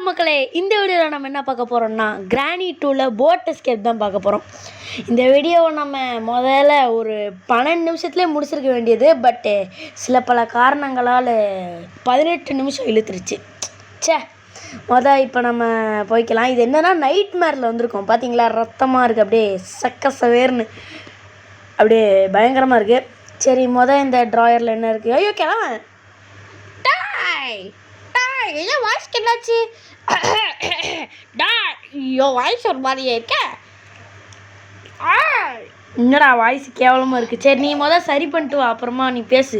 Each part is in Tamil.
மக்களே, இந்த வீடியோவில் நம்ம என்ன பார்க்க போகிறோம்னா கிரானி 2ல போட் எஸ்கேப் தான் பார்க்க போகிறோம். இந்த வீடியோவை நம்ம முதல்ல ஒரு 12 நிமிஷத்துலேயே முடிச்சிருக்க வேண்டியது, பட்டு சில பல காரணங்களால் 18 நிமிஷம் இழுத்துருச்சு. இப்போ நம்ம போய்க்கலாம். இது என்னென்னா நைட் மேரில் வந்திருக்கோம். பார்த்தீங்களா, ரத்தமாக இருக்குது, அப்படியே சக்க சவேர்னு அப்படியே பயங்கரமாக இருக்குது. சரி, இந்த ட்ராயரில் என்ன இருக்குது? ஐயோ கிளம்ப டாய் டாய், ஐயோ வாய்ஸ்க்கு என்னாச்சு? டாய், ஐயோ வாய்ஸ் ஒரு மாதிரியே இருக்க. என்னடா வாய்ஸ் கேவலமாக இருக்குது. சரி, நீ சரி பண்ணிட்டு வா, அப்புறமா நீ பேசு.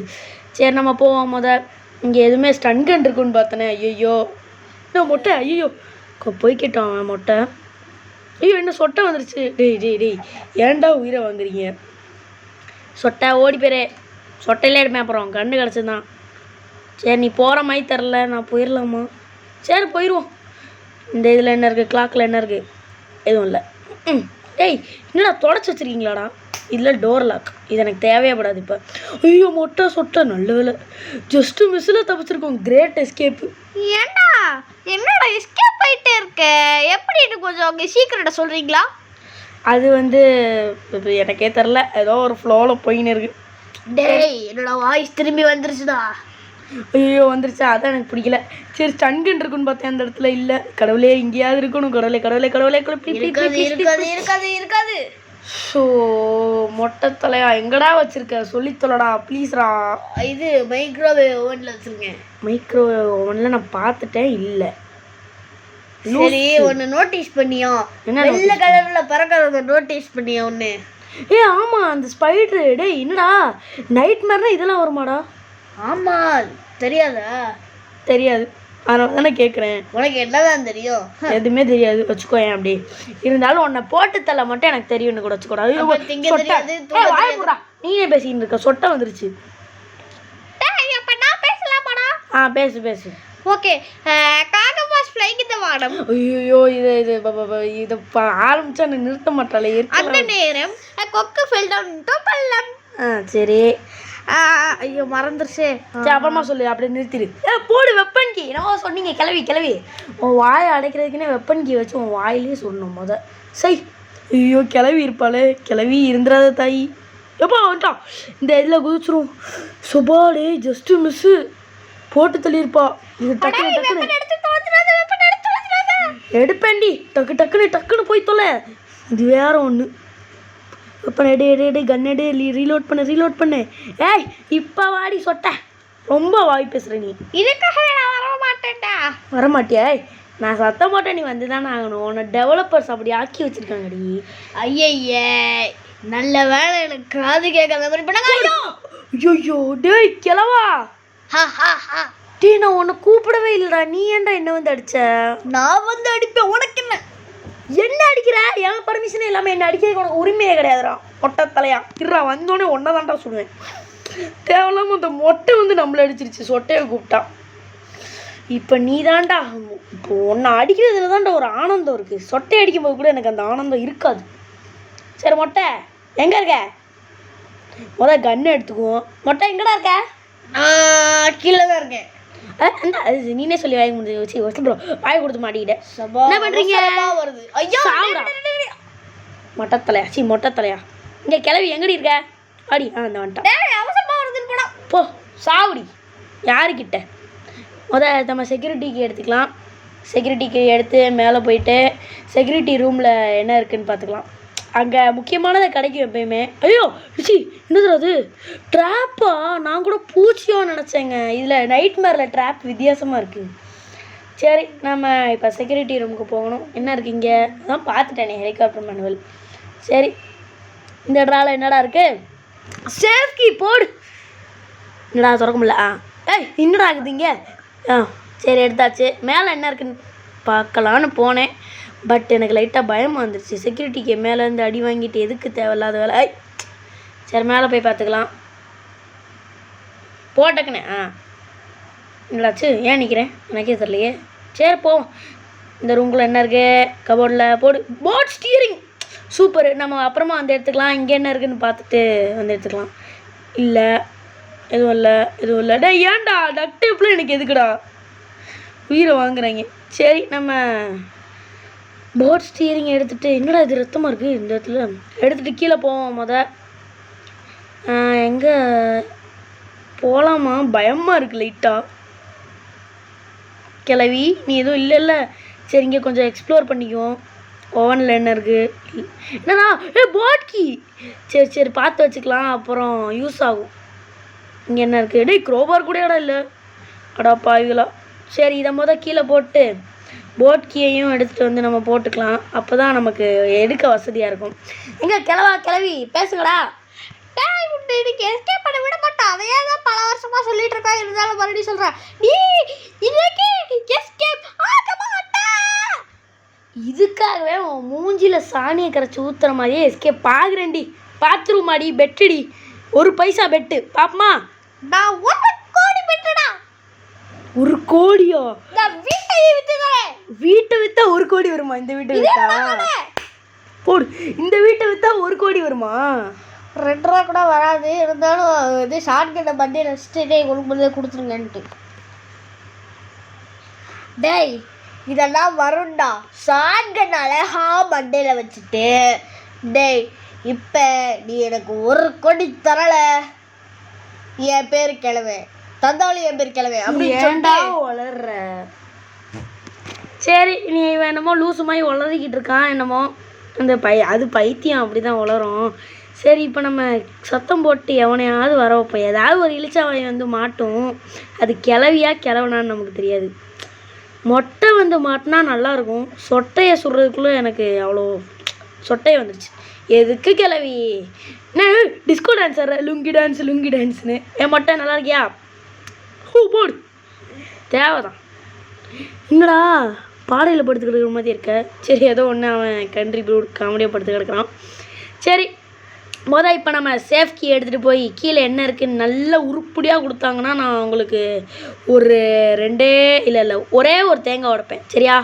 சரி, நம்ம போவோம். இங்கே எதுவுமே ஸ்டன் கன் இருக்குன்னு பார்த்தனே. ஐயோ என்ன மொட்டை, ஐயோ போய்கிட்டோம் அவன் மொட்டை. ஐயோ என்ன சொட்டை வந்துருச்சு. டேய் ஏன்டா உயிரை வாங்குறீங்க? சொட்டை ஓடி போயிரு. சொட்டையிலே எடுப்பேன், அப்புறம் கண்டு கிடச்சிதான். சரி, நீ போகிற மாதிரி தெரில, நான் போயிடலாமா? சரி போயிடுவோம். இந்த இதில் என்ன இருக்குது? கிளாக்கில் என்ன இருக்குது? எதுவும் இல்லை. டேய் என்னடா தொடச்சி வச்சுருக்கீங்களாடா? இதில் டோர் லாக். இது எனக்கு தேவையப்படாது இப்போ. ஐயோ மொட்டை சொட்டை, நல்ல வேலை, ஜஸ்ட்டு மிஸ்ஸில் தப்பிச்சிருக்கோம். Great escape. ஏண்டா என்னடா எஸ்கேப் ஆகிட்டே இருக்க? எப்படின்னு கொஞ்சம் அவங்க சீக்கிரட்டை சொல்கிறீங்களா? அது இப்போ எனக்கே தெரில, ஏதோ ஒரு ஃப்ளோவில் போயின்னு இருக்குது. டேய் என்னோட வாய்ஸ் திரும்பி வந்துருச்சுடா. ஐயோ வந்துருச்சா? அதான் எனக்கு பிடிக்கல. சரி, ஸ்டன்கன் இருக்குன்னு பார்த்தேன், அந்த இடத்துல இல்லை. கடவுளே, எங்கேயாவது இருக்கணும். கடவுளே இருக்காது. ஸோ மொட்டை தலையா எங்கடா வச்சிருக்க? சொல்லி தொலைடா ப்ளீஸ்ரா. இது மைக்ரோவேவ் ஓவனில் வச்சுருக்கேன். மைக்ரோவேவ் ஓவனில் நான் பார்த்துட்டேன், இல்லை. சரி, ஒன்று நோட்டீஸ் பண்ணியோ? என்ன வெள்ளை கலரில் பறக்கிறத நோட்டீஸ் பண்ணியோ ஒன்று? ஆமாம், அந்த ஸ்பைட்ரு. டேய் என்னடா நைட் மேர்னா இதெல்லாம் வருமாடா? ஆமாம், தெரியாதா? தெரியாது, அதனால தானே கேட்குறேன். உனக்கு என்னதான் தெரியும்? எதுவுமே தெரியாது வச்சுக்கோ. ஏன் அப்படி இருந்தாலும் உன்னை போட்டு தலை மட்டும் எனக்கு தெரியும்னு கூட வச்சுக்கூடாது. நீனே பேசிக்கிட்டு இருக்க. சொட்டை வந்துருச்சு. பேசு. ஓகே, காகம் வாஸ் ஃப்ளைங் இன் தி வானம். ஐயோ இது ஆரம்பிச்சா நிறுத்த மாட்டாளே. அந்த நேரம் கொக்கு ஃபெல் டவுன் டு பள்ளம். சரி, ஐயோ மறந்துருச்சு. சரி அப்புறமா சொல்லு, அப்படியே நிறுத்திடு. போடு வெப்பன் கீ. என்னவோ சொன்னீங்க கிளவி. உன் வாயை அடைக்கிறதுக்குன்னே வெப்பன் கீ வச்சு உன் வாயிலே சொல்லணும் சரி. ஐயோ கிளவி இருப்பாளே, கிளவி இருந்துடாத தாயி. எப்பா வந்துட்டான். இந்த இதில் குதிச்சிரும். சுபாலே ஜஸ்ட்டு மிஸ்ஸு, போட்டு தள்ளியிருப்பா. இது டக்குன்னு எடுப்பேண்டி. டக்குன்னு போய் தொலை. இது வேற ஒன்று. வெப்பன் எடு கன் எடு, ரீலோட் பண்ணு. ஏய் இப்போ வாடி சொட்டை, ரொம்ப வாய் பேசுகிற நீ. இதுக்காக நான் வரமாட்டேன்டா. வரமாட்டியா? நான் சத்தம் போட்டேன், நீ வந்து தானே ஆகணும். உன்னை டெவலப்பர்ஸ் அப்படி ஆக்கி வச்சுருக்காங்கடி. ஐயே நல்ல வேலை, எனக்கு காது கேட்காத மாதிரி பண்ணாங்க. ஐயோ டேய் கிளவா. டே நான் உன்னை கூப்பிடவே இல்லைடா. நீ ஏன்டா என்ன அடிச்ச? நான் அடிப்பேன். உனக்கு என்ன அடிக்கிற? என் பர்மிஷனே இல்லாமல் என்ன அடிக்கிறதுக்கு உனக்கு உரிமையே கிடையாதுடா. மொட்டை தலையா இருறா, வந்தோடனே ஒன்றை தான்டா சொல்லுவேன். தேவையில்லாமல் அந்த மொட்டை நம்மளை அடிச்சிருச்சு. சொட்டையை கூப்பிட்டா. இப்போ நீ தான்டா. இப்போ ஒன்றை அடிக்கிறதுல தான்டா ஒரு ஆனந்தம் இருக்குது. சொட்டை அடிக்கும்போது கூட எனக்கு அந்த ஆனந்தம் இருக்காது. சரி மொட்டை எங்கே இருக்க? கன்று எடுத்துக்குவோம். மொட்டை எங்கடா இருக்க? கீழே தான் இருக்கேன். நீனே சொல்லி வாங்கி முடிஞ்சு வச்சு ப்ரோ வாங்கி கொடுத்து மாட்டிக்கிட்டேன். என்ன பண்ணுறீங்க? வருது. ஐயோ மொட்டை தலையா இங்கே கிளவி எங்கடி இருக்க? அடி அந்த வந்துட்டான். அவசரமா வருதுன்னு போனா போ சாவுடி. யாருக்கிட்ட? நம்ம செக்யூரிட்டிக்கு எடுத்துக்கலாம். செக்யூரிட்டிக்கு எடுத்து மேலே போயிட்டு செக்யூரிட்டி ரூமில் என்ன இருக்குதுன்னு பார்த்துக்கலாம். அங்கே முக்கியமானதை கிடைக்கும் எப்பயுமே. ஐயோ ரிச்சி, என்னது அது? ட்ராப்பா? நான் கூட பூச்சியோ நினச்சேங்க. இதில் நைட் மேரில் ட்ராப் வித்தியாசமாக இருக்குது. சரி, நம்ம இப்போ செக்யூரிட்டி ரூமுக்கு போகணும். என்ன இருக்குது இங்கே? அதான் பார்த்துட்டேனே, ஹெலிகாப்டர் மேனுவல். சரி, இந்த ட்ராவில் என்னடா இருக்குது? சேஃப்கி போடு. என்னடா திறக்க முடியல? ஏய் என்னடா ஆகுது இங்கே? சரி எடுத்தாச்சு. மேலே என்ன இருக்குன்னு பார்க்கலான்னு போனேன், பட் எனக்கு லைட்டாக பயமாக வந்துருச்சு. செக்யூரிட்டிக்கு மேலேருந்து அடி வாங்கிட்டு எதுக்கு தேவையில்லாத வேலை. சரி மேலே போய் பார்த்துக்கலாம். போட்டக்குனே என்னடாச்சு? ஏன் நிற்கிறேன் எனக்கே தெரியலையே. சரி போவோம். இந்த ரூம்குள்ளே என்ன இருக்குது? கபோர்டில் போடு. Boat steering super. நம்ம அப்புறமா எடுத்துக்கலாம். இங்கே என்ன இருக்குதுன்னு பார்த்துட்டு எடுத்துக்கலாம். இல்லை எதுவும் இல்லை. டே ஏன்டா டக்டேப்லாம் எனக்கு எதுக்குடா? உயிரை வாங்குறாங்க. சரி நம்ம போட் ஸ்டியரிங் எடுத்துகிட்டு, என்னடா இது ரத்தமாக இருக்குது இந்த இடத்துல, எடுத்துகிட்டு கீழே போவோம். எங்கே போகலாமா? பயமாக இருக்குது லைட்டாக. கிளவி நீ எதுவும் இல்லைல்ல? சரி இங்கே கொஞ்சம் எக்ஸ்ப்ளோர் பண்ணிக்குவோம். ஓவனில் என்ன இருக்குது? என்னடா போட்கி. சரி பார்த்து வச்சுக்கலாம், அப்புறம் யூஸ் ஆகும். இங்கே என்ன இருக்குது? டேய் க்ரோபார் கூட இடம் இல்லை. அடா பாவிகளா. சரி இதை கீழே போட்டு போட் கீயையும் எடுத்துகிட்டு வந்து நம்ம போட்டுக்கலாம். அப்போ தான் நமக்கு எடுக்க வசதியாக இருக்கும். எங்கே கிளவி பேசுங்கடா. இன்னைக்கு எஸ்கேப் பண்ண விட மாட்டான். அதையே தான் பல வருஷமா சொல்லிட்டு இருக்கா. இருந்தாலும் மறுபடியும் சொல்கிறேன், இதுக்காகவே உன் மூஞ்சியில் சாணியை கரைச்சி ஊற்றுற மாதிரியே எஸ்கேப் ஆகுறேன்டி. பாத்ரூம் அடி, பெட்டுடி, 1 பைசா பெட்டு பாப்பமா. நான் 1 கோடி பெட்டுடா. 1 கோடியோ? நான் வீட்டையே வித்துறேன். வீட்டை விற்றா 1 கோடி வருமா? இந்த வீட்டை விற்றா போடு. இந்த வீட்டை விற்றா 1 கோடி வருமா? 2 ரூபா கூட வராது. இருந்தாலும் இது ஷார்ட் கட்டை பண்டியை வச்சுட்டு கொடுக்கும்போதே கொடுத்துருங்கன்ட்டு. டேய் இதெல்லாம் வரும்டா. ஷார்ட் கன் அழகா மண்டையில் வச்சுட்டு, டேய் இப்போ நீ எனக்கு 1 கோடி தரல, என் பேர் கிழவே தந்தாலும் என் பேர் கிழவே அப்படி ஏன்டா வளர்ற? சரி நீ என்னமோ லூசு மாதிரி வளர்த்திக்கிட்டு இருக்கான் என்னமோ. அந்த அது பைத்தியம் அப்படி தான் வளரும். சரி இப்போ நம்ம சத்தம் போட்டு எவனையாவது வர வைப்போம். ஏதாவது ஒரு இளிச்சவாய் வந்து மாட்டும். அது கிளவியா கிளவனான்னு நமக்கு தெரியாது. மொட்டை வந்து மாட்டினா நல்லாயிருக்கும். சொட்டையை சுடுறதுக்குள்ளே எனக்கு அவ்வளோ சொட்டையை வந்துடுச்சு. எதுக்கு கிளவி? என்ன டிஸ்கோ டான்ஸர், லுங்கி டான்ஸ்னு. என் மொட்டை நல்லா இருக்கியா? போடு. தேவைதான். என்னடா பாடையில் படுத்து கிடக்கிற மாதிரி இருக்க? சரி ஏதோ ஒன்று அவன் கண்ட்ரிபியூட் காமெடியாக படுத்து கிடக்குறான். சரி இப்போ நம்ம சேஃப் கீ எடுத்துகிட்டு போய் கீழே என்ன இருக்குன்னு நல்ல உருப்படியாக கொடுத்தாங்கன்னா நான் உங்களுக்கு ஒரு 2 இல்லை ஒரே ஒரு தேங்காய் உடைப்பேன். சரியா?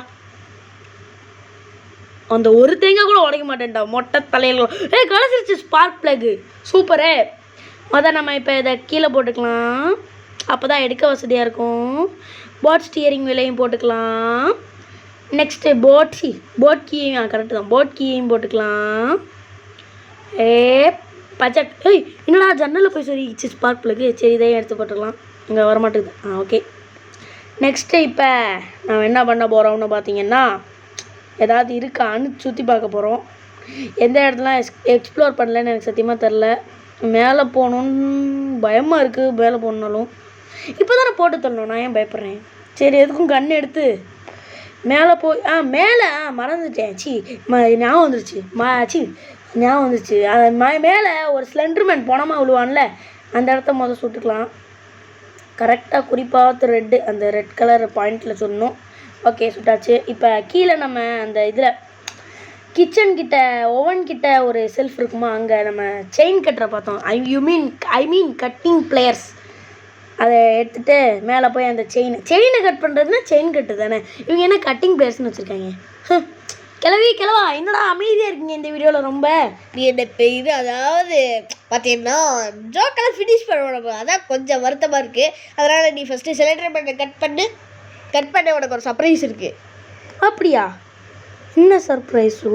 அந்த ஒரு தேங்காய் கூட உடைக்க மாட்டேன்டா மொட்டை தலையில். கடைசிருச்சு ஸ்பார்க் ப்ளக்கு. சூப்பரே. நம்ம இப்போ இதை கீழே போட்டுக்கலாம். அப்போ தான் எடுக்க வசதியாக இருக்கும். போட் ஸ்டியரிங் விலையும் போட்டுக்கலாம். நெக்ஸ்ட்டு போட் கீயும் கரெக்டு தான். போட் கீயையும் போட்டுக்கலாம். பச்சை. என்னடா ஜன்னலில் போய் சொல்லிச்சு ஸ்பார்க் ப்ளக்கு. சரி இதையும் எடுத்து போட்டுக்கலாம். இங்கே வரமாட்டேங்குது. ஓகே. நெக்ஸ்ட்டு இப்போ நம்ம என்ன பண்ண போகிறோம்னு பார்த்தீங்கன்னா, ஏதாவது இருக்கான்னு சுற்றி பார்க்க போகிறோம். எந்த இடத்துலாம் எக்ஸ்ப்ளோர் பண்ணலன்னு எனக்கு சத்தியமாக தெரில. மேலே போகணுன்னு பயமாக இருக்குது. மேலே போகணுன்னாலும் இப்போ தானே போட்டு தரணும். நான் ஏன் பயப்படுறேன்? சரி எதுக்கும் கண் எடுத்து மேலே போய் மேலே மறந்துட்டேன். ஞாபகம் வந்துருச்சு. ஞாபகம் வந்துருச்சு. மேலே ஒரு ஸ்லெண்டர்மேன் போனமாக விழுவான்ல, அந்த இடத்த சுட்டுக்கலாம். கரெக்டாக குறிப்பாக ரெட்டு, அந்த ரெட் கலர் பாயிண்டில் சொல்லணும். ஓகே சுட்டாச்சு. இப்போ கீழே நம்ம அந்த இதில் கிச்சன் கிட்ட ஓவன் கிட்ட ஒரு செல்ஃப் இருக்குமா, அங்கே நம்ம செயின் கட்டுற பார்த்தோம். ஐ மீன் கட்டிங் பிளேயர்ஸ். அதை எடுத்துகிட்டு மேலே போய் அந்த செயினை கட் பண்ணுறதுன்னா செயின் கட்டு தானே. இவங்க என்ன கட்டிங் பிளேயர்ஸ்னு வச்சுருக்காங்க. கிளவா என்னடா அமைதியாக இருக்கீங்க இந்த வீடியோவில்? ரொம்ப நீ என்ன இது அதாவது பார்த்தீங்கன்னா ஜோக்கெல்லாம் ஃபினிஷ் பண்ண, அதான் கொஞ்சம் வருத்தமாக இருக்குது. அதனால் நீ ஃபஸ்ட்டு செலிப்ரேட் பண்ண கட் பண்ண உனக்கு ஒரு சர்ப்ரைஸ் இருக்குது. அப்படியா? என்ன சர்ப்ரைஸோ?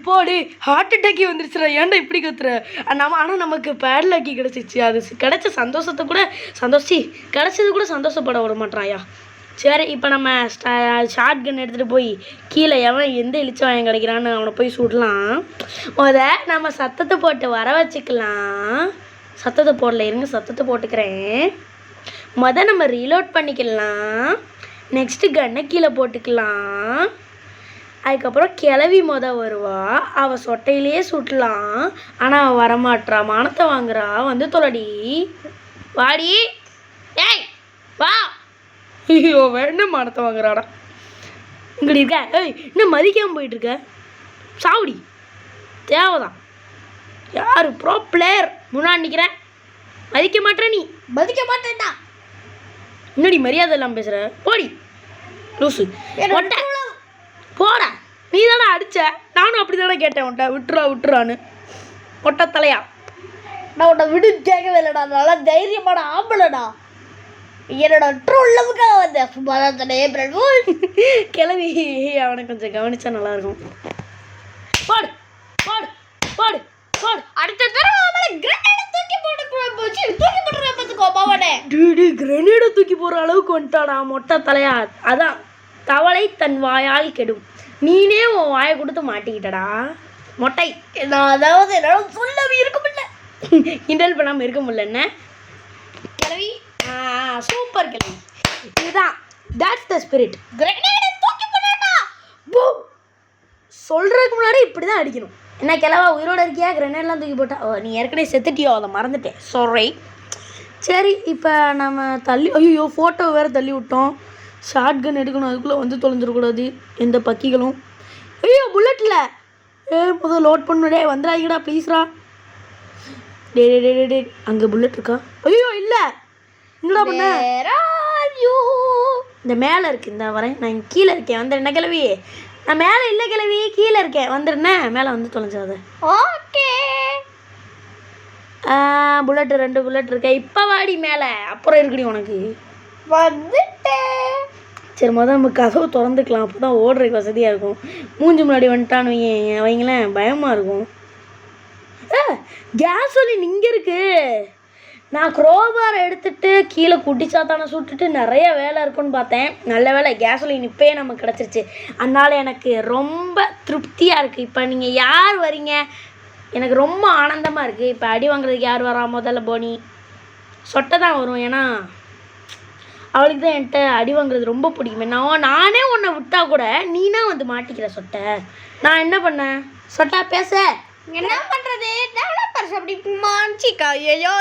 போடி ஹார்ட் அட்டாக்கி வந்துருச்சுடா. ஏன்டா இப்படி கத்துற? ஆனால் நமக்கு பேட்லாக்கி கிடச்சிச்சு. அது கிடைச்ச சந்தோஷத்தை கூட கிடைச்சது கூட சந்தோஷப்பட விட மாட்டான்யா. சரி இப்போ நம்ம ஷார்ட் கன் எடுத்துகிட்டு போய் கீழே எவன் எந்த இளிச்சவன் கிடைக்கிறான்னு அவனை போய் சுடலாம். நம்ம சத்தத்தை போட்டு வர வச்சுக்கலாம். சத்தத்தை போடல, இருங்க சத்தத்தை போட்டுக்கிறேன். நம்ம ரீலோட் பண்ணிக்கலாம். நெக்ஸ்ட்டு கன்னை கீழே போட்டுக்கலாம். அதுக்கப்புறம் கிளவி வருவா. அவள் சொட்டையிலேயே சுட்டலாம். ஆனால் அவள் வரமாட்றா. மானத்தை வாங்குறா. வந்து தொலைடி. வாடி. ஏய் வா. ஐயோ வேணும் மானத்தை வாங்குறாடா. இங்கடி இருக்க. இன்னும் மதிக்காமல் போயிட்டுருக்க. சாவுடி. தேவைதான். யார் ப்ரோ பிளேயர் முன்னாடி நிற்கிறேன். மதிக்க மாட்டேற நீ. மதிக்க மாட்டேன்டா. முன்னாடி மரியாதை இல்லாமல் பேசுகிற. போடி லூசு. போடா. நீ தானே அடித்த. நானும் அப்படி தானே கேட்டேன் உன்ட்ட. விட்டுறான்னு. ஒட்ட தலையா. நான் உன்னை விடு கேட்கவே இல்லைடா. நல்லா தைரியமான ஆம்பளைடா. என்னோட ட்ரூ லவ்வுக்காக வந்தேன் சும்மா தான் சொன்னேன் ஏப்ரல் ஃபூல். கிளவி அவனை கொஞ்சம் கவனிச்சா நல்லா இருக்கும். போடு போடு போடு போடு. அடுத்த தடவை அவளை கிரேனேட் தூக்கி போட்டு தூக்கி போட்டுற பார்த்துக்கோ மாவனே. டிடி கிரனேடை தூக்கி போகிற அளவுக்கு வந்துட்டாடா மொட்டை தலையா. அதான் தவளை தன் வாயால் கெடும், நீனே உன் வாயை கொடுத்து மாட்டிக்கிட்டடா மொட்டை. நான் அதாவது என்னால் சொல்லவே இருக்க முடியல. கிண்டல் பண்ணாமல் இருக்க முடியல என்ன கிளவி. சூப்பர் கிளவி. இதுதான் தட்ஸ் த ஸ்பிரிட். கிரேனேட் தூக்கி போடுடா. சொல்கிறதுக்கு முன்னாடி இப்படி தான் அடிக்கணும். என்ன கிளவா உயிரோட இருக்கியா? கிரனேட்லாம் தூக்கி போட்டா? ஓ நீ ஏற்கனவே செத்துட்டியோ, அதை மறந்துட்டேன், சாரி. சரி இப்போ நம்ம தள்ளி, ஐயோ ஃபோட்டோ வேறு தள்ளி விட்டோம். ஷார்ட் கன் எடுக்கணும், அதுக்குள்ளே வந்து தொலைஞ்சிடக்கூடாது எந்த பக்கிகளும். ஐயோ புல்லட்டில் முதல் லோட் பண்ணுடே வந்துடாங்கடா ப்ளீஸ்ரா. டே டே டே டே அங்கே புல்லட் இருக்கா? ஐயோ இல்லை, என்னடா பண்ண? இந்த மேலே இருக்கு, இந்த வரேன். நான் இங்கே கீழே இருக்கேன், வந்து என்ன கிளவி? நான் மேலே இல்லை கிளவி, கீழே இருக்கேன், வந்துருந்தேன். மேலே வந்து தொலைஞ்சாத. ஓகே புல்லட் 2 புல்லட் இருக்கேன். இப்போ வாடி மேலே, அப்புறம் இருக்குடி உனக்கு. வந்துட்டேன். சரி முதல் நம்ம கதவு திறந்துக்கலாம், அப்போ தான் ஓடுறதுக்கு வசதியாக இருக்கும். மூஞ்சி முன்னாடி வந்துட்டான்னு வைங்களேன், பயமாக இருக்கும். கேசோலின் இங்கே இருக்கு. நான் குரோபாரை எடுத்துகிட்டு கீழே குட்டிச்சாத்தானை சுட்டுட்டு நிறைய வேலை இருக்குன்னு பார்த்தேன். நல்ல வேலை கேசோலின் இப்போயே நமக்கு கிடச்சிருச்சு. அதனால் எனக்கு ரொம்ப திருப்தியாக இருக்குது. இப்போ நீங்கள் யார் வரீங்க? எனக்கு ரொம்ப ஆனந்தமாக இருக்குது. இப்போ அடி வாங்குறதுக்கு யார் வரா? முதல்ல போனி சொட்டை தான் வரும், ஏன்னா அவளுக்கு தான் என்கிட்ட அடி வாங்குறது ரொம்ப பிடிக்குமே. நானே உன்னை விட்டா கூட நீனா வந்து மாட்டிக்கிற சொட்டை. நான் என்ன பண்ணேன்? சொட்டா பேச என்ன பண்றது? டெவலப்பர்ஸ் அப்படி மாஞ்சிக்கா ஐயோ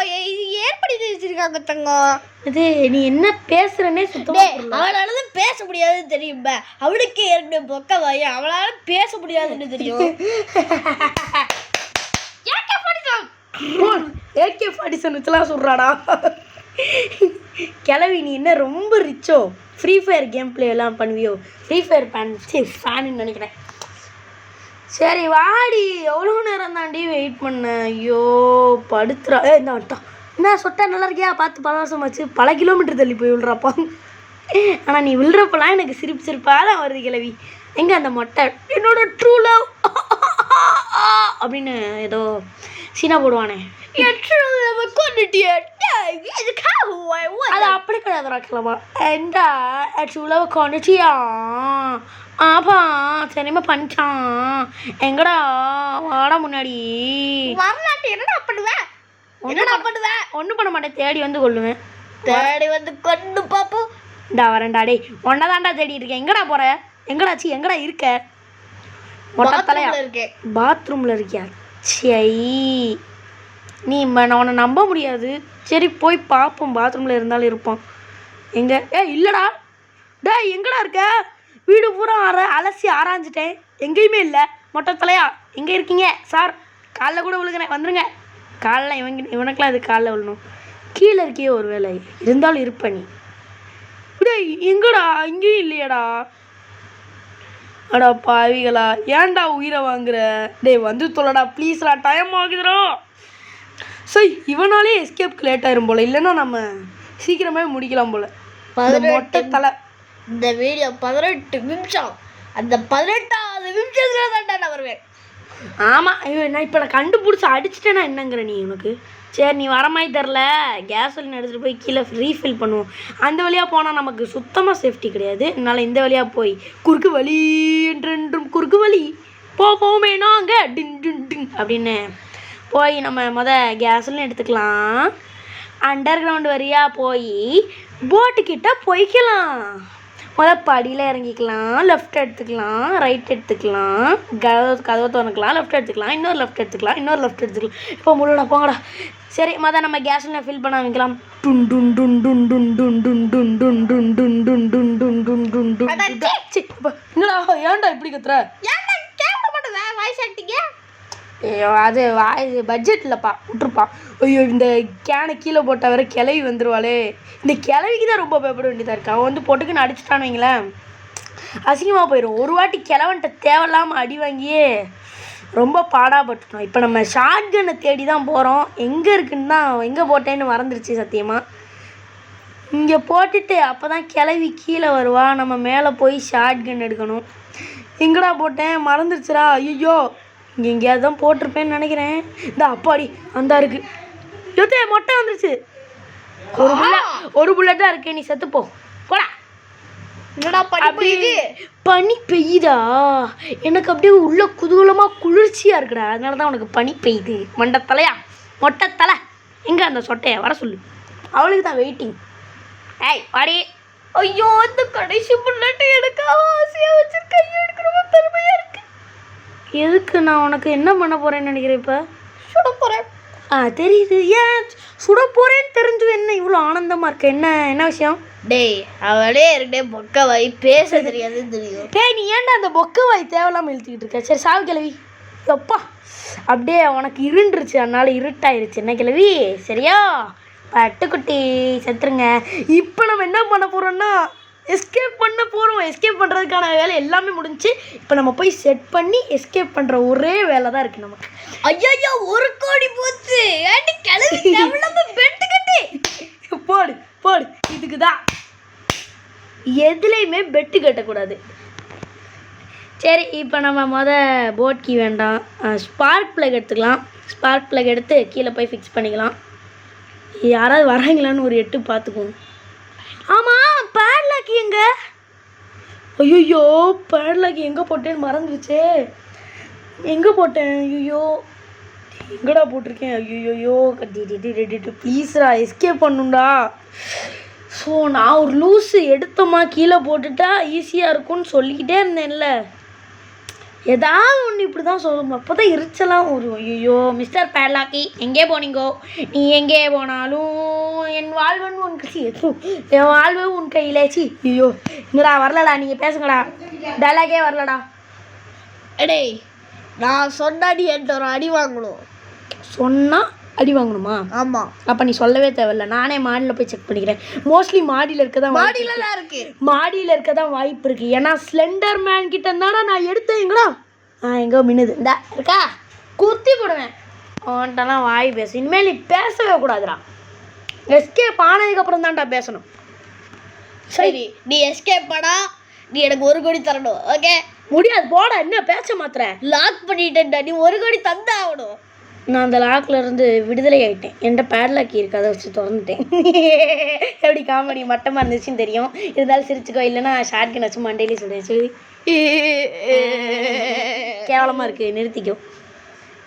ஏற்படுத்தி வச்சிருக்காங்க தங்கம். இது நீ என்ன பேசுறனே சுத்தமா அவளால தான் பேச முடியாதுன்னு தெரியுமா? அவளுக்கு ஏற்கனவே பொக்க வாய, அவளால பேச முடியாதுன்னு தெரியும். AK-47 வச்சுலாம் சொல்றாடா கிளவி. நீ என்ன ரொம்ப ரிச்சோ? ஃப்ரீ ஃபயர் கேம் பிளே எல்லாம் பண்ணுவியோ? ஃப்ரீ ஃபயர் ஃபேன்னு நினைக்கிறேன். சரி வாடி, எவ்வளோ நேரம் தாண்டி வெயிட் பண்ணேன். ஐயோ படுத்துறா. இந்த வட்டம் என்ன சொட்டா நல்லா இருக்கியா? பார்த்து பல வருஷம் ஆச்சு, பல கிலோமீட்டர் தள்ளி போய் விழுறாப்பா. ஆனால் நீ விழுறப்பெல்லாம் எனக்கு சிரிப்பாக தான் வருது கிளவி. எங்கே அந்த மொட்டை? என்னோட ட்ரூ லவ் அப்படின்னு ஏதோ சீனா போடுவானே. அது அப்படி கிடையாது ராக்கலாமா. என்டா ட்ரூ லவ் கொண்டுட்டியா? ஆப்பா சரிமா பண்ணிட்டான். எங்கடா வாடா முன்னாடி. வரலாட்டு என்னடா பண்ணுவேன்? ஒன்றும் பண்ண மாட்டேன், தேடி வந்து கொள்ளுவேன். தேடி வந்து கொண்டு பாப்போம். இந்தா வரேன்டா. டேய் ஒன்றை தான்டா தேடிட்டு இருக்கேன். எங்கடா போற? எங்கடாச்சு? எங்கடா இருக்க? மொட்டை தலையா? பாத்ரூமில் இருக்கியா? சை நீ உன்னை நம்ப முடியாது. சரி போய் பார்ப்போம், பாத்ரூமில் இருந்தாலும் இருப்பான். எங்கே? இல்லைடா. டேய் எங்கடா இருக்க? வீடு பூரா அலசி ஆராய்ஞ்சிட்டேன், எங்கேயுமே இல்லை. மொட்டை தலையா எங்கே இருக்கீங்க சார்? காலைல கூட விழுகிறேன், வந்துருங்க. காலைல இவனுக்கெலாம் இது காலைல விழணும். கீழே இருக்கியே ஒரு வேலை இருந்தாலும் இருப்ப நீ. டேய் எங்கடா? இங்கேயும் இல்லையாடா? அடா பாவிகளா, ஏன்டா உயிரை வாங்குற? டேய் வந்து தொலைடா ப்ளீஸ்டா, டைம் ஆகுதுடா. சரி இவனாலே எஸ்கேப்க்கு லேட் ஆயிரும் போல், இல்லைன்னா நம்ம சீக்கிரமே முடிக்கலாம் போல். மொட்டை தலை. இந்த வீடியோ 18 நிமிஷம். அந்த 18வது நிமிஷத்துல தான்டா நான் வருவேன். ஆமாம் நான் இப்போ நான் கண்டுபிடிச்சி அடிச்சிட்டேன்னா என்னங்கிற நீ உனக்கு? சரி நீ வர மாதிரி தெரில, கேஸோலின் எடுத்துகிட்டு போய் கீழே ரீஃபில் பண்ணுவோம். அந்த வழியாக போனால் நமக்கு சுத்தமாக சேஃப்டி கிடையாது. அதனால் இந்த வழியாக போய் குறுக்கு வழி என்றென்றும் குறுக்கு வழி போவோமே நாங்கள் டின் டின் டின் அப்படின்னு போய் நம்ம கேஸோலின் எடுத்துக்கலாம். அண்டர் கிரவுண்ட் வழியாக போய் போட்டுக்கிட்ட போய்க்கலாம். படியில் இறங்கிக்கலாம், லெஃப்ட் எடுத்துக்கலாம், ரைட் எடுத்துக்கலாம், கதவை திறக்கலாம், லெஃப்ட் எடுத்துக்கலாம், இன்னொரு லெஃப்ட் எடுத்துக்கலாம், இன்னொரு லெஃப்ட் எடுத்துக்கலாம். இப்போ முழுடா போங்கடா. சரி நம்ம கேஸில் ஃபில் பண்ண வைக்கலாம். டுன் டுன் டுன் டுன் டுன் டுன் டுன் டுன் டுன் டுன் டுன் டுன் டுன் டுன் டுன் டுன் டுன் என்னடா ஏன்டா இப்படி கத்துற? ஐயோ அது பட்ஜெட் இல்லைப்பா, விட்டுருப்பா. ஐயோ இந்த கேனை கீழே போட்டால் வேற கிளவி வந்துடுவாளே. இந்த கிளவிக்கு தான் ரொம்ப பயப்பட வேண்டியதாக இருக்கு. அவன் வந்து பொட்டுக்குன்னு அடிச்சுட்டான்னு வைங்களேன், அசிங்கமாக போயிடும். ஒரு வாட்டி கிளவன்ட்ட தேவையில்லாமல் அடி வாங்கியே ரொம்ப பாடாப்பட்டுட்டோம். இப்போ நம்ம ஷார்ட் கன்னை தேடி தான் போகிறோம். எங்கே இருக்குன்னு தான் எங்கே போட்டேன்னு மறந்துருச்சு சத்தியமாக. இங்கே போட்டுட்டு அப்போ தான் கிளவி கீழே வருவா. நம்ம மேலே போய் ஷார்ட் கன் எடுக்கணும். எங்கடா போட்டேன் மறந்துடுச்சுடா. ஐயோ இங்கே எங்கேயாவது தான் போட்டிருப்பேன்னு நினைக்கிறேன். இந்த அப்பாடி அந்த இருக்கு. யோத்தே மொட்டை வந்துருச்சு. ஒரு புல்லட் தான் இருக்கு. நீ செத்துப்போ போடா. என்னடா பனி பனி பெய்யுதா? எனக்கு அப்படியே உள்ள குதூகலமாக குளிர்ச்சியாக இருக்குடா. அதனால தான் உனக்கு பனி பெய்யுது. மண்டத்தலையா மொட்டை தலை எங்கே அந்த சொட்டையை வர சொல்லு. அவளுக்கு தான் வெயிட்டிங். ஏய் வாடி. ஐயோ இந்த கடைசி புல்லட் எனக்கு ஆசையா வச்சிருக்கேன். எனக்கு ரொம்ப பெருமையா இருக்கு. எதுக்கு நான் உனக்கு என்ன பண்ண போறேன்னு நினைக்கிறேன்? இப்போ சுட போறேன். தெரியுது. ஏன் சுட போறேன்னு தெரிஞ்சு என்ன இவ்வளோ ஆனந்தமா இருக்க? என்ன விஷயம்? டேய் அவளே இருக்கே பொக்க வாய் பேச தெரியாதுன்னு தெரியும். டேய் நீ ஏன்டா அந்த பொக்க வாய் தேவையில்லாமல் இழுத்துக்கிட்டு இருக்க? சரி சாவு கிளவி. எப்பா அப்படியே உனக்கு இருண்டுருச்சு. அதனால இருட்டாயிருச்சு. என்ன கிளவி சரியா? பட்டுக்குட்டி செத்துருங்க. இப்போ நம்ம என்ன பண்ண போகிறோம்னா எஸ்கேப் பண்ண போகிறோம். எஸ்கேப் பண்ணுறதுக்கான வேலை எல்லாமே முடிஞ்சு. இப்போ நம்ம போய் செட் பண்ணி எஸ்கேப் பண்ணுற ஒரே வேலை தான் இருக்குது நமக்கு. ஐயோ 1 கோடி போச்சு. ஏன்டி கிளவி டெவலப் பெட்டு கட்டி போடு போடு. இதுக்கு தான் எதுலேயுமே பெட்டு கட்டக்கூடாது. சரி இப்போ நம்ம போட் கீ வேண்டாம். ஸ்பார்க் ப்ளக் எடுத்துக்கலாம். ஸ்பார்க் ப்ளக் எடுத்து கீழே போய் ஃபிக்ஸ் பண்ணிக்கலாம். யாராவது வராங்களான்னு ஒரு எட்டு பார்த்துக்குவோம். ஆமாம் பேட்லாக் எங்க? ஐயோ பேட்லாக் எங்கே போட்டேன்னு மறந்துருச்சே. எங்கே போட்டேன்? ஐயோ எங்கடா போட்டிருக்கேன்? ஐயோ ப்ளீஸ்ரா எஸ்கேப் பண்ணுண்டா. ஸோ நான் ஒரு லூஸு எடுத்தோமா கீழே போட்டுட்டா ஈஸியாக இருக்கும்னு சொல்லிக்கிட்டே இருந்தேன்ல. ஏதாவது ஒன்று இப்படி தான் சொல்லணும். அப்போ தான் எரிச்சலாம் ஒரு. ஐயோ மிஸ்டர் பேட்லாக்கி எங்கே போனீங்கோ? நீ எங்கே போனாலும் என் வாழ்வன் உன் கட்சி என் வாழ்வு உன் கையிலேச்சி. ஐயோ இங்கடா வரலடா. நீங்கள் பேசுங்கடா. டைலாகே வரலடா. டேய் நான் சொன்னாடி என்கிட்ட ஒரு அடி வாங்கணும். சொன்னால் அடி வாங்கணுமா? ஆமாம். அப்போ நீ சொல்லவே தேவையில்ல. நானே மாடியில் போய் செக் பண்ணிக்கிறேன். மோஸ்ட்லி மாடியில் இருக்க தான் மாடியில் இருக்க தான் வாய்ப்பு இருக்குது. ஏன்னா ஸ்லெண்டர் மேன் கிட்ட இருந்தாடா நான் எடுத்தேங்களா. எங்கோ மின்னுது. இந்தா இருக்கா குத்தி போடுவேன். அவன்கிட்டலாம் வாய் பேசு. இனிமேல் நீ பேசவே கூடாதுடா. எஸ்கேப் ஆனதுக்கப்புறம் தான்டா பேசணும். சரி நீ எஸ்கேப் பண்ணா நீ எனக்கு 1 கோடி தரணும். ஓகே முடியாது போட. என்ன பேச மாத்திர லாக் பண்ணிட்டேன்டா. நீ 1 கோடி தந்தாகணும். நான் அந்த லாக்கில் இருந்து விடுதலை ஆகிட்டேன். என்கிட்ட பேட்லாக்கி இருக்கு. அதை வச்சு திறந்துட்டேன். எப்படி காமெடி மட்டமாக இருந்துச்சுன்னு தெரியும். இருந்தாலும் சிரிச்சுக்கோ. இல்லைன்னா ஷார்ட்கன் வச்சு மண்டையிலே சொல்கிறேன். சரி கேவலமாக இருக்குது நிறுத்திக்கோ.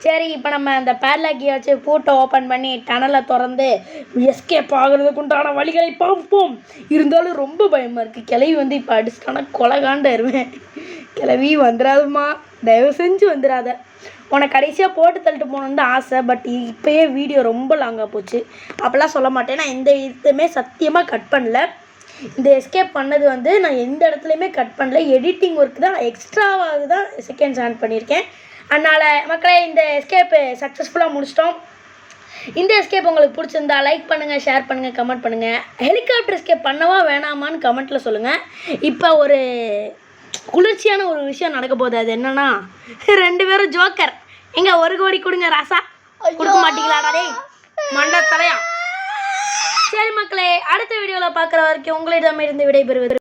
சரி இப்போ நம்ம அந்த பேட்லாக்கியை வச்சு பூட்டை ஓப்பன் பண்ணி டனலை திறந்து எஸ்கேப் ஆகுறதுக்கு உண்டான வழிகளை பார்ப்போம். இருந்தாலும் ரொம்ப பயமாக இருக்குது. கிளவி இப்போ அடிச்சிட்டானா கொலகாண்டாயிருவேன். கிளவி வந்துடாதுமா தயவு செஞ்சு வந்துடாத. உனக்கு கடைசியாக போட்டு தள்ளிட்டு போகணுன்னு ஆசை. பட் இப்போயே வீடியோ ரொம்ப லாங்காக போச்சு. அப்போல்லாம் சொல்ல மாட்டேன். நான் எந்த இதுவுமே சத்தியமாக கட் பண்ணல. இந்த எஸ்கேப் பண்ணது நான் எந்த இடத்துலையுமே கட் பண்ணல. எடிட்டிங் ஒர்க் தான் எக்ஸ்ட்ராவாக தான் செகண்ட்ஸ் ஆன் பண்ணியிருக்கேன். அதனால் மக்களே இந்த எஸ்கேப்பு சக்ஸஸ்ஃபுல்லாக முடிச்சிட்டோம். இந்த எஸ்கேப் உங்களுக்கு பிடிச்சிருந்தா லைக் பண்ணுங்கள், ஷேர் பண்ணுங்கள், கமெண்ட் பண்ணுங்கள். ஹெலிகாப்டர் எஸ்கேப் பண்ணவா வேணாமான்னு கமெண்ட்டில் சொல்லுங்கள். இப்போ ஒரு குளிர்ச்சியான ஒரு விஷயம் நடக்க போகுது. அது என்னன்னா 2 பேரும் ஜோக்கர். எங்க 1 கோடி கொடுங்க ராசா. கொடுக்க மாட்டீங்களாடா டேய் மண்ட தலையா. சரி மக்களே அடுத்த வீடியோவில் பார்க்குற வரைக்கும் உங்களிடமிருந்து விடைபெறுவது